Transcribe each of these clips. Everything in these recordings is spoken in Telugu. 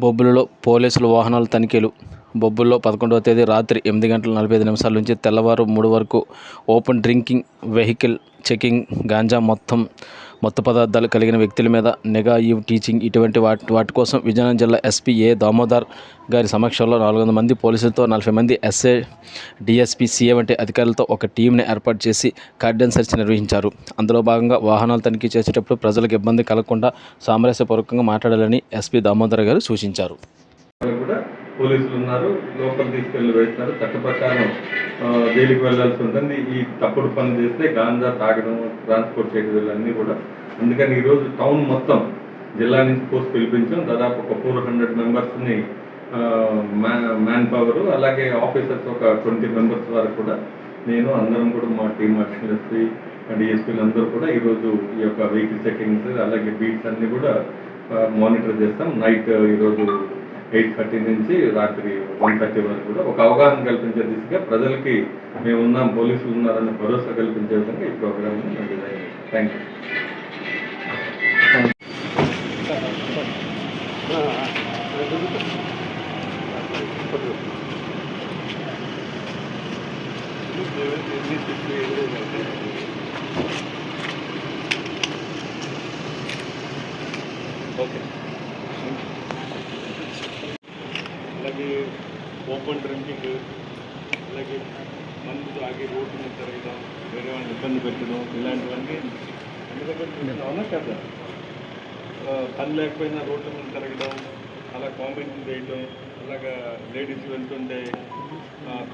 బొబ్బిలిలో పోలీసుల వాహనాల తనిఖీలు. బొబ్బిలిలో 11వ తేదీ రాత్రి 8:45 నుంచి తెల్లవారు 3 వరకు open drinking vehicle checking, ganja, మత్తు పదార్థాలు కలిగిన వ్యక్తుల మీద నిఘా, టీచింగ్ ఇటువంటి వాటి కోసం విజయనగరం జిల్లా ఎస్పీ ఏ. దామోదర్ గారి సమక్షంలో 400 మంది పోలీసులతో 40 మంది ఎస్ఐ, డీఎస్పీ, సీఏ వంటి అధికారులతో ఒక టీంని ఏర్పాటు చేసి కార్డన్ సెర్చ్ నిర్వహించారు. అందులో భాగంగా వాహనాలు తనిఖీ చేసేటప్పుడు ప్రజలకు ఇబ్బంది కలగకుండా సామరస్యపూర్వకంగా మాట్లాడాలని ఎస్పీ దామోదర్ గారు సూచించారు. పోలీసులు ఉన్నారు, లోపల తీసుకెళ్ళి వేస్తారు. చట్ట ప్రకారం జైలుకి వెళ్లాల్సి ఉంటుంది. ఈ తప్పుడు పని చేస్తే గాంజా తాగడం, ట్రాన్స్పోర్ట్ చేయడం అన్నీ కూడా. అందుకని ఈరోజు టౌన్ మొత్తం జిల్లా నుంచి పోస్ట్ పిలిపించాం. దాదాపు ఒక 400 మెంబర్స్ని మ్యాన్ పవర్, అలాగే ఆఫీసర్స్ ఒక 20 మెంబర్స్ వరకు కూడా నేను అందరం కూడా మా టీమ్ అడిషనల్ ఎస్పీ, డిఎస్పీలు అందరూ కూడా ఈరోజు ఈ యొక్క వెహికల్ చెకింగ్స్ అలాగే బీట్స్ అన్నీ కూడా మానిటర్ చేస్తాం. నైట్ ఈరోజు 8:30 నుంచి రాత్రి 1:30 వరకు కూడా ఒక అవగాహన కల్పించే దిశగా ప్రజలకి మేము ఉన్నాం, పోలీసులు ఉన్నారని భరోసా కల్పించే విధంగా ఈ ప్రోగ్రామ్ని మేము డిజైన్ చేస్తాం. Thank you. ఓకే, అలాగే ఓపెన్ డ్రింకింగ్, అలాగే మందు తాగి రోడ్డు మీద తిరగడం, వేరే వాళ్ళని ఇబ్బంది పెట్టడం, ఇలాంటివన్నీ అన్ని దగ్గర అవునా కదా. పని లేకపోయినా రోడ్ల మీద తిరగడం, అలా కామెంట్స్ చేయడం, అలాగా లేడీస్ వెళ్తుంటే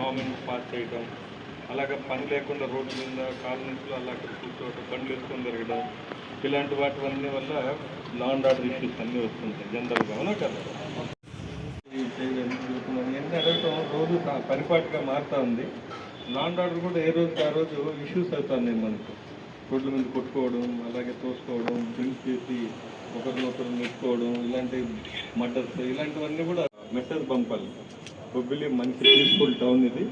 కామెంట్స్ పాస్ చేయడం, అలాగే పని లేకుండా రోడ్డు మీద కాలనీస్లో అలా కూర్చోవడం, బండ్లు వేసుకొని తిరగడం, ఇలాంటి వాటి వల్ల లా అండ్ ఆర్డర్ ఇష్యూస్ అన్నీ వస్తుంటాయి జనరల్గా. అవునా కదా. ఎన్ని అడగటం రోజు పరిపాటిగా మారుతూ ఉంది. లా అండ్ ఆర్డర్ కూడా ఏ రోజుకి ఆ రోజు ఇష్యూస్ అవుతున్నాయి మనకు. రోడ్ల మీద కొట్టుకోవడం, అలాగే తోసుకోవడం, డ్రింక్ చేసి ఒకరినొకరు నెట్టుకోవడం, ఇలాంటి మర్డర్స్, ఇలాంటివన్నీ కూడా మెసేజ్ పంపాలి. బొబ్బిలి మంచి పీస్ఫుల్ టౌన్ ఇది.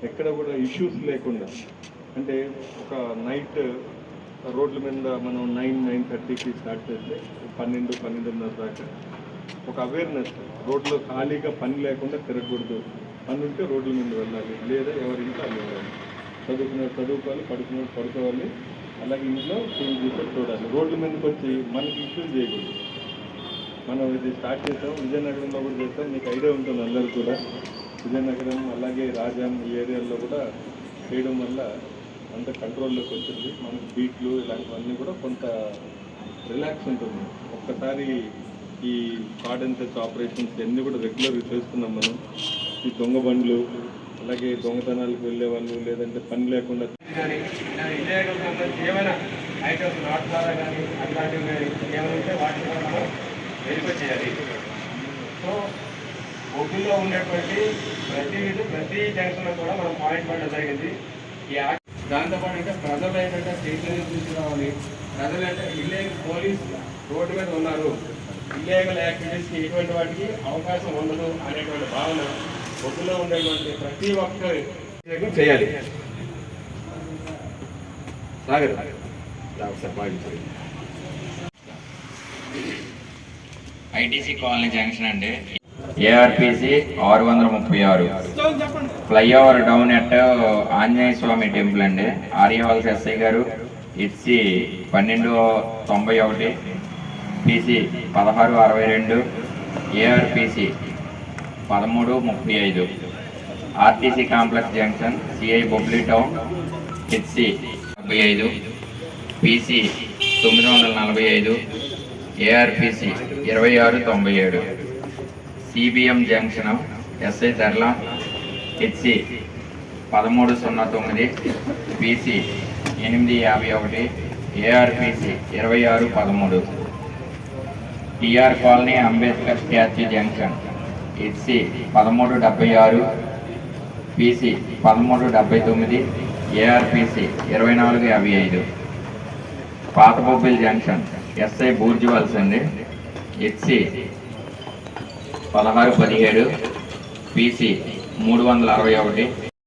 ఎక్కడ కూడా ఇష్యూస్ లేకుండా, అంటే ఒక నైట్ రోడ్ల మీద మనం 9-9:30కి స్టార్ట్ చేస్తే 12-12:30 దాకా ఒక అవేర్నెస్. రోడ్లో ఖాళీగా పని లేకుండా తిరగకూడదు, పని ఉంటే రోడ్ల మీద వెళ్ళాలి, లేదా ఎవరింట్లో అది వెళ్ళాలి. చదువుకోవాలి, పడుకోవాలి, అలాగే ఇంట్లో చూడాలి. రోడ్ల మీదకి వచ్చి మనకి ఇష్యూస్ చేయకూడదు. మనం ఇది స్టార్ట్ చేసాం, విజయనగరంలో కూడా చేస్తాం. మీకు ఐడియా ఉంటుంది అందరూ కూడా. విజయనగరం అలాగే రాజాం ఈ ఏరియాల్లో కూడా చేయడం వల్ల అంత కంట్రోల్లోకి వచ్చింది. మనకి బీట్లు ఇలాంటివన్నీ కూడా కొంత రిలాక్స్ ఉంటుంది. ఒక్కసారి ఈ కార్డన్ సెర్చ్ ఆపరేషన్స్ అన్నీ కూడా రెగ్యులర్గా చేస్తున్నాం మనం. ఈ దొంగ బండ్లు, అలాగే దొంగతనాలకు వెళ్ళే వాళ్ళు, లేదంటే పని లేకుండా ఏమైనా ఐటమ్స్ నాట్ ద్వారా కానీ అట్లాంటివి ఏమైనా ఉంటే వాటిని కూడా వెరిఫై చేయాలి. సో బొబ్బిల్లో ఉండేటువంటి ప్రతి జంక్షన్లో కూడా మనం పాయింట్ పడడం జరిగింది. ఈ దాంతోపాటు అంటే ప్రజలు ఏంటంటే స్టేషన్ తీసుకురావాలి. ప్రజలు అంటే ఇల్లీగల్ పోలీస్ రోడ్డు మీద ఉన్నారు, ఇల్లీగల్ యాక్టివిటీస్కి ఎటువంటి వాటికి అవకాశం ఉండదు అనేటువంటి భావన బొబ్బిలో ఉండేటువంటి ప్రతి ఒక్కరి చేయాలి. ఐటీసీ కాలనీ జంక్షన్ అండి. ARPC 636 flyover down at Anjaneya Swamy temple అండి. ఆర్యవాల్స్ ఎస్ఐ గారు ఇట్సి 1291, PC 1662, ARPC 1335, RTC complex junction CI Bobbili town ఇట్సి 75, PC 945, ARPC 2697, CBM junction SI తర్లా HC 1309, PC 851, ARPC 2613, TR colony Ambedkar statue junction HC 1376, PC 1379, ARPC 2455, పాత బొబ్బిలి జంక్షన్ ఎస్ఐ బూర్జువల్స్ అండి. HC 1617, PC 361,